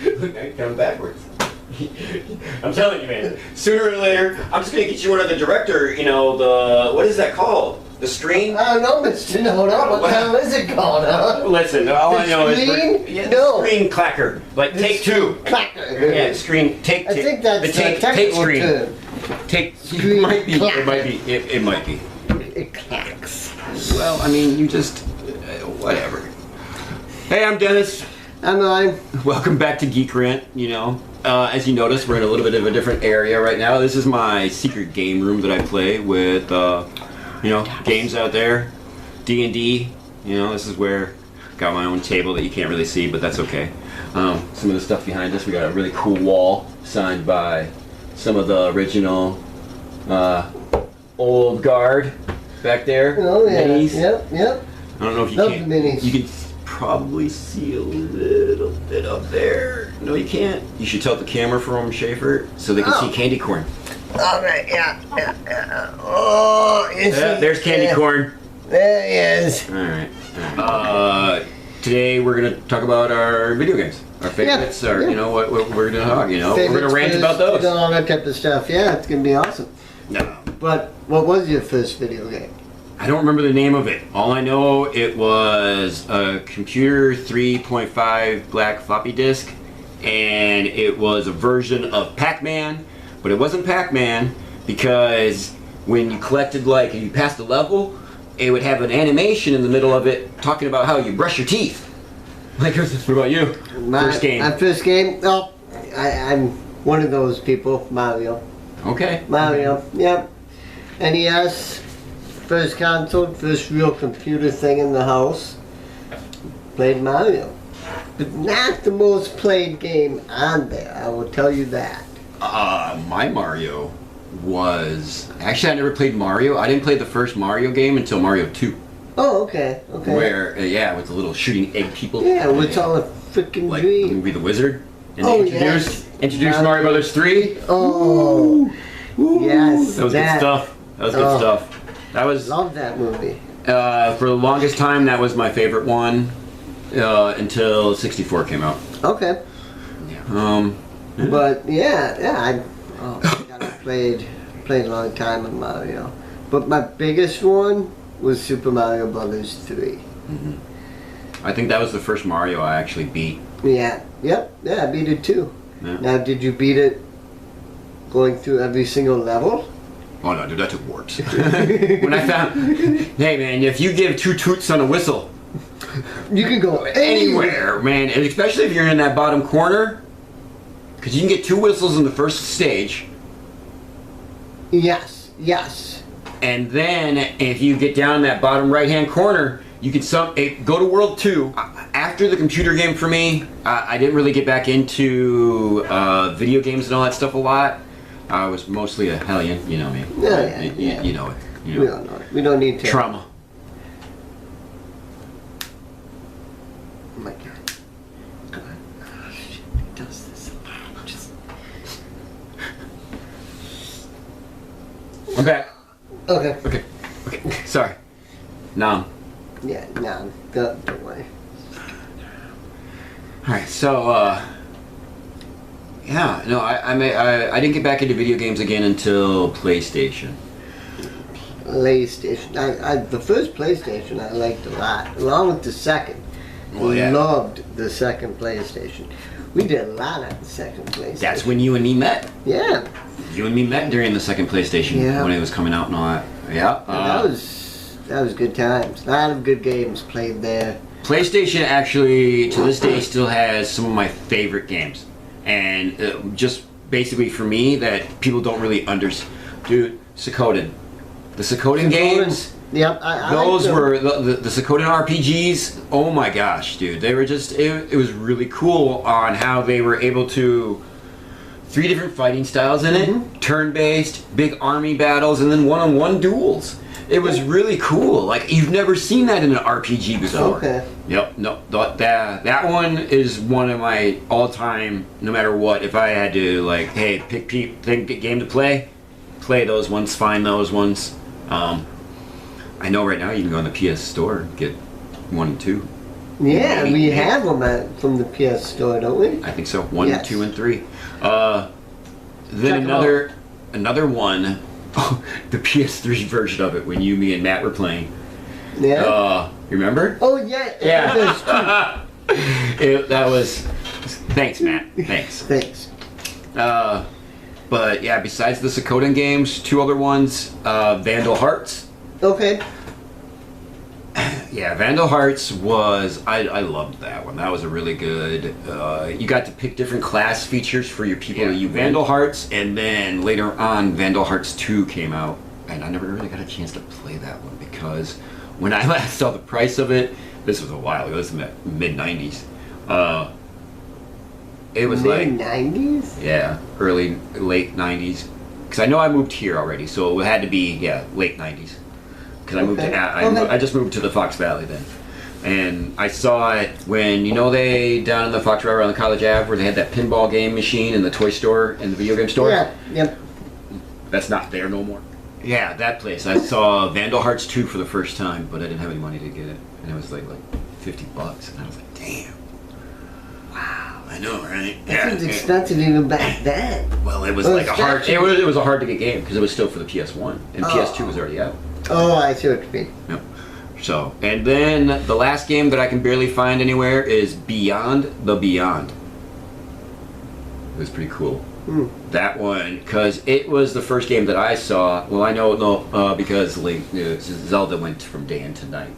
Look, I come backwards. I'm telling you, man. Sooner or later, I'm just gonna get you one of the director. You know the what is that called? The screen? I don't know, Mr. No-No. What the hell is it called, huh? Listen, all I know is no. screen clacker. Like The take two. Clacker. Yeah, screen take. I think that's the take screen. term. Take. Screen It might be. clacker. It might be. It might be. It clacks. Well, I mean, you just whatever. Hey, I'm Dennis. I'm Ryan. Welcome back to Geek Rant. You know, as you notice, we're in a little bit of a different area right now. This is my secret game room that I play with, you know, games out there, D&D. You know, this is where I got my own table that you can't really see, but that's okay. Some of the stuff behind us, we got a really cool wall signed by some of the original old guard back there. Oh yeah. Minis. Yep. I don't know if you Love can. the minis. You can probably see a little bit up there. No, you can't. You should tilt the camera from Schaefer so they can see candy corn. All right. Yeah. Oh, There's candy corn. There he is. All right. Today we're gonna talk about our video games, our favorites, you know what we're gonna talk. You know, we're gonna rant about those. All that type of stuff. Yeah, it's gonna be awesome. No, But what was your first video game? I don't remember the name of it. All I know, it was a computer 3.5 black floppy disk, and it was a version of Pac-Man, but it wasn't Pac-Man because when you collected, like, if you passed a level, it would have an animation in the middle of it talking about how you brush your teeth. Like, what about you? First game. My first game? Oh, I'm one of those people. Mario. Okay. Mario. Yep. NES. First console, first real computer thing in the house. Played Mario. But not the most played game on there, I will tell you that. My Mario was... Actually, I never played Mario. I didn't play the first Mario game until Mario 2. Oh, okay. Where, with the little shooting egg people. Yeah, it's all a freaking like the dream. movie The Wizard. And Oh, they introduced yes. Mario Brothers 3. Oh, yes. That was good stuff. That was good stuff. That was... Love that movie. For the longest time, that was my favorite one. Until 64 came out. Okay. Yeah. But I played a long time with Mario. But my biggest one was Super Mario Brothers 3. I think that was the first Mario I actually beat. Yeah. Yep. Yeah, I beat it too. Yeah. Now, did you beat it going through every single level? Oh no, dude, that took warts. When I found, hey man, if you give two toots on a whistle, You can go anywhere, man, and especially if you're in that bottom corner, because you can get 2 whistles in the first stage. Yes. And then if you get down in that bottom right-hand corner, you can go to World 2. After the computer game for me, I didn't really get back into video games and all that stuff a lot. I was mostly a hellion, you know me. Yeah. You know it. You know. We don't know it. We don't need to. Trauma. Oh my god. Oh shit, he does this a lot. Just... Okay. Okay. Sorry. No. Yeah, no, don't worry. Alright, so, yeah, no, I didn't get back into video games again until PlayStation. PlayStation. The first PlayStation I liked a lot, along with the second. Well, yeah. Loved the second PlayStation. We did a lot at the second PlayStation. That's when you and me met. Yeah. You and me met during the second PlayStation when it was coming out and all that. Yeah. That was good times. A lot of good games played there. PlayStation actually, to this day, still has some of my favorite games. And just basically for me, that people don't really understand. Dude, Suikoden. The Suikoden games, yep, those were the Suikoden RPGs. Oh my gosh, dude. They were just, it was really cool on how they were able to, 3 different fighting styles in it, turn-based, big army battles, and then one-on-one duels. It was really cool. Like, you've never seen that in an RPG before. Okay. Yep, no, that one is one of my all-time, no matter what, if I had to, like, hey, pick game to play those ones, find those ones. I know right now you can go in the PS Store and get 1 and 2. Yeah, Maybe. we have them from the PS Store, don't we? I think so. 1, Yes. 2, and 3. Then Check 'em another one, the PS3 version of it when you, me, and Matt were playing. Yeah. You remember? Oh yeah. Yeah. That was. Thanks, Matt. Thanks. Thanks. But yeah, besides the Sakoden games, 2 other ones, Vandal Hearts. Okay. Yeah, Vandal Hearts was, I loved that one. That was a really good, you got to pick different class features for your people to use Vandal Hearts, and then later on Vandal Hearts 2 came out, and I never really got a chance to play that one because when I last saw the price of it, this was a while ago, this was mid-90s, it was like... Mid-90s? Yeah, late 90s. Because I know I moved here already, so it had to be, late 90s. Because I moved to, I just moved to the Fox Valley then. And I saw it when, they, down in the Fox Valley around the College Ave, where they had that pinball game machine in the toy store and the video game store? Yeah, yep. That's not there no more. Yeah, that place. I saw Vandal Hearts 2 for the first time, but I didn't have any money to get it. And it was like $50. And I was like, damn. Wow, I know, right? That was expensive even back then. Well, it was like a hard. It was a hard to get game because it was still for the PS1 and PS2 was already out. Oh, I see what you mean. Yep. So, and then the last game that I can barely find anywhere is Beyond the Beyond. It was pretty cool. That one, because it was the first game that I saw. Well, I know because Zelda went from day into night.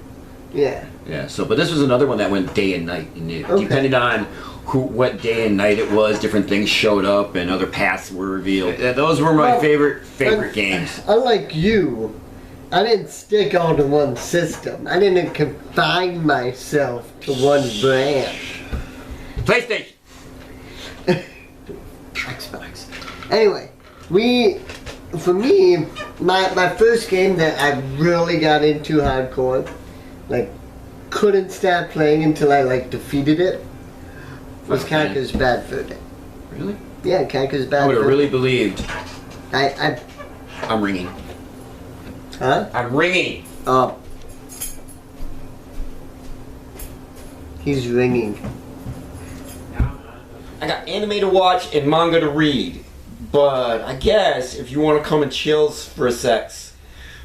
Yeah. Yeah. So, but this was another one that went day and night, and depending on what day and night it was, different things showed up and other paths were revealed. Those were my favorite games. Unlike you, I didn't stick all to one system. I didn't confine myself to one brand. PlayStation. Xbox. Anyway, for me, my first game that I really got into hardcore, like couldn't stop playing until I defeated it, was Conker's Bad Fur Day. Really? Yeah, Conker's Bad Fur Day. I would have really believed. I'm ringing. Huh? I'm ringing. Oh. He's ringing. I got anime to watch and manga to read, but I guess if you want to come and chills for a sex,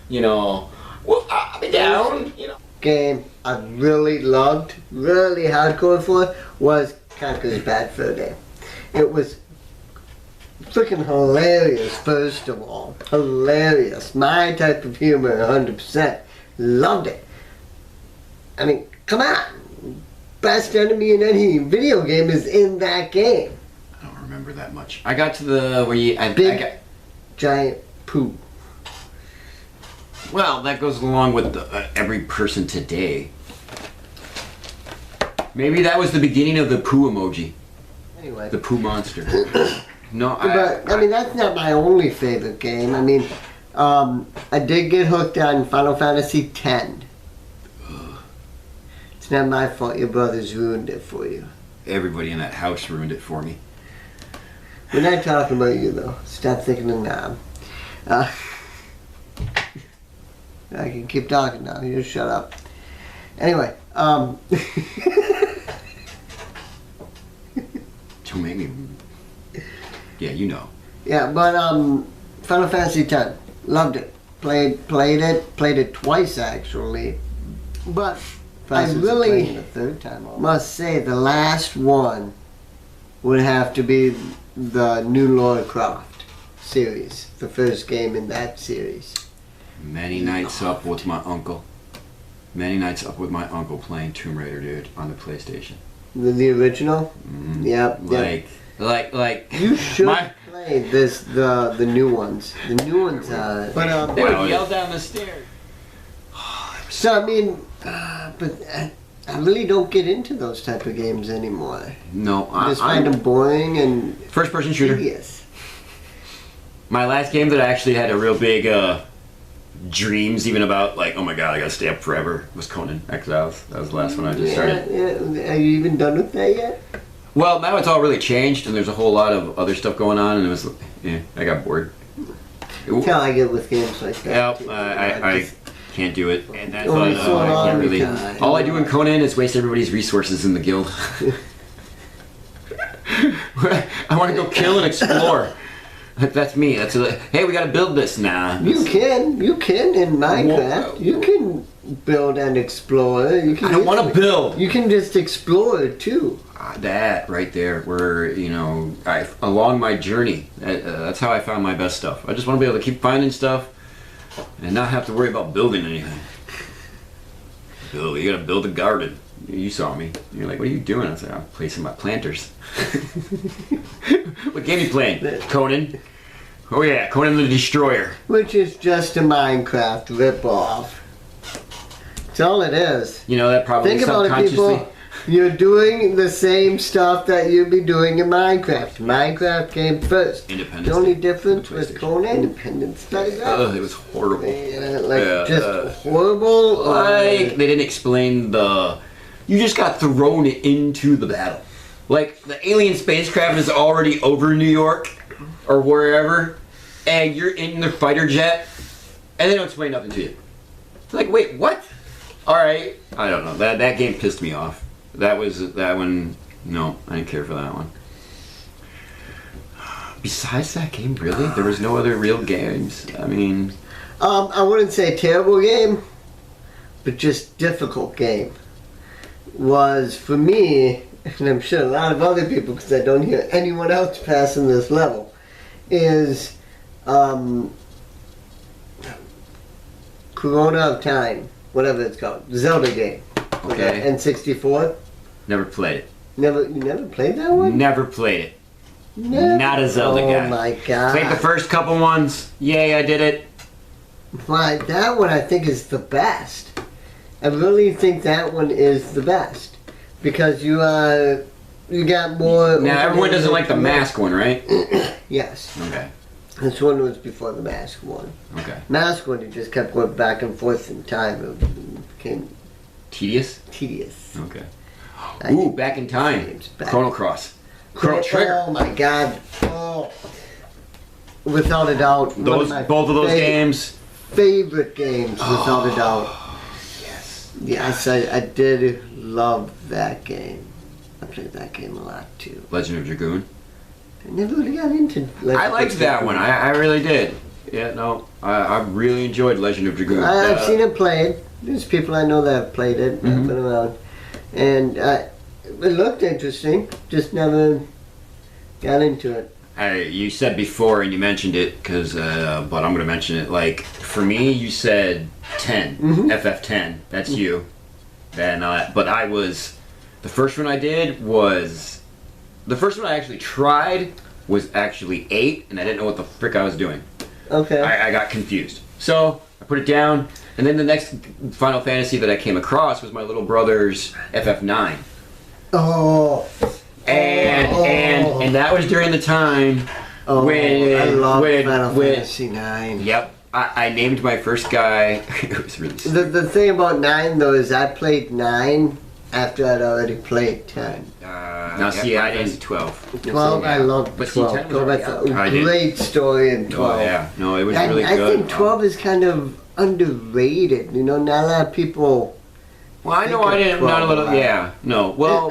well, I'll be down, Game I really loved, really hardcore for, was Conker's Bad Fur Day. It was freaking hilarious, first of all. Hilarious. My type of humor, 100%. Loved it. I mean, come on. Best enemy in any video game is in that game. I don't remember that much. I got to the where you Big giant poo. Well, that goes along with every person today. Maybe that was the beginning of the poo emoji. Anyway. The poo monster. No, But I mean, that's not my only favorite game. I mean, I did get hooked on Final Fantasy X. It's not my fault your brothers ruined it for you. Everybody in that house ruined it for me. We're not talking about you though. Stop thinking of Knob. I can keep talking now. You just shut up. Anyway, Don't make me. Yeah, you know. yeah, but Final Fantasy X, loved it. Played it twice actually. But I really the third time must say the last one would have to be the new Lara Croft series, the first game in that series. Many nights up with my uncle. Many nights up with my uncle playing Tomb Raider, dude, on the PlayStation. The original? Mm-hmm. Yep. Like. You should play the new ones. The new ones are. But They would yell down the stairs. so I mean, but I really don't get into those type of games anymore. No, I just find them boring and first-person shooter. tedious. My last game that I actually had a real big dreams even about, like, oh my god, I gotta stay up forever, was Conan Exiles. That was the last one I just started. Yeah. Are you even done with that yet? Well, now it's all really changed, and there's a whole lot of other stuff going on, and it was, I got bored. That's how I get with games like that. Yeah, too. Can't do it. And that's Only so I long can't really. because- All I do in Conan is waste everybody's resources in the guild. I want to go kill and explore. That's me. Hey, we got to build this now. You can in Minecraft. You can build and explore. You can I don't want to build. You can just explore too. That right there, where along my journey, that's how I found my best stuff. I just want to be able to keep finding stuff and not have to worry about building anything. Bill, you gotta build a garden. You saw me. You're like, what are you doing? I was like, I'm placing my planters. What game you playing? Conan. Oh yeah, Conan the Destroyer. Which is just a Minecraft ripoff. That's all it is. You know that probably Think about it, subconsciously. people. You're doing the same stuff that you'd be doing in Minecraft. Minecraft came first. Independence The only Day. difference The with PlayStation. Conan, Independence Day. Ugh, it was horrible. Just horrible. Like they didn't explain the. You just got thrown into the battle. Like the alien spacecraft is already over New York or wherever, and you're in the fighter jet, and they don't explain nothing to you. It's like, wait, what? All right, I don't know. That game pissed me off. That one. No, I didn't care for that one. Besides that game, really, there was no other real games. I mean, I wouldn't say terrible game, but just difficult game. Was for me, and I'm sure a lot of other people, because I don't hear anyone else passing this level, is Corona of Time, whatever it's called, Zelda game. okay, N64. never played it. You never played that one? Never played it. Never? Not a Zelda guy. Oh my god. Played the first couple ones. Yay, I did it. Why, that one I think is the best. I really think that one is the best. Because you got more... Now, everyone doesn't like the Mask one, right? Yes. Okay. This one was before the Mask one. Okay. Mask one, you just kept going back and forth in time. It became Tedious? tedious. Okay. I Ooh, think back in time. games back. Chrono Cross. Chrono Trigger. Oh my god. Oh. Without a doubt. one Those, my both of those games. favorite games, without a doubt. Yes. Yes, I did love that game. I played that game a lot too. Legend of Dragoon. I never really got into I liked that one. I really did. Yeah, no. I really enjoyed Legend of Dragoon. I've seen it played. There's people I know that have played it. Mhm. I've been around. And it looked interesting. Just never got into it. You said before, and you mentioned it, but I'm going to mention it. Like, for me, you said 10. Mhm. FF10. That's you. And, but I was... The first one I did was... The first one I actually tried was actually 8, and I didn't know what the frick I was doing. Okay. I got confused. So, I put it down, and then the next Final Fantasy that I came across was my little brother's FF9. Oh. And that was during the time Oh, when I love when Final when Fantasy 9. yep, I named my first guy. It was really stupid. The thing about 9 though is I played 9 after I'd already played 10. Now see, I didn't 12. 12, I loved But see, 12. 10 was 12 that's already a out. I did. great story in 12. Oh yeah, no, it was And really I good. think 12 is kind of underrated. You know, not a lot of people. Well, I know think I of didn't. Not a 12 little. a lot. Yeah, no. Well,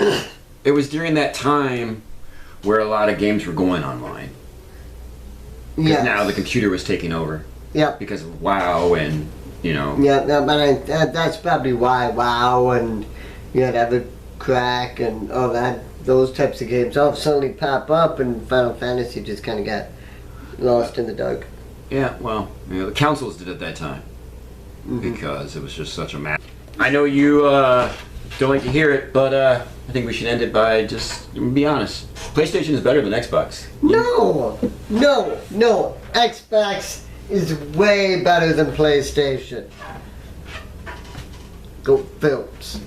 it was during that time where a lot of games were going online. 'Cause Yeah. now the computer was taking over Yep. because of WoW and you know. Yeah, no, but that's probably why WoW and you had Ever Crack and all that, those types of games all suddenly pop up, and Final Fantasy just kind of got lost in the dark. Yeah, well, you know, the councils did at that time because it was just such a mess. I know you don't like to hear it, but I think we should end it by just be honest. PlayStation is better than Xbox. No, Xbox is way better than PlayStation. Go Phillips.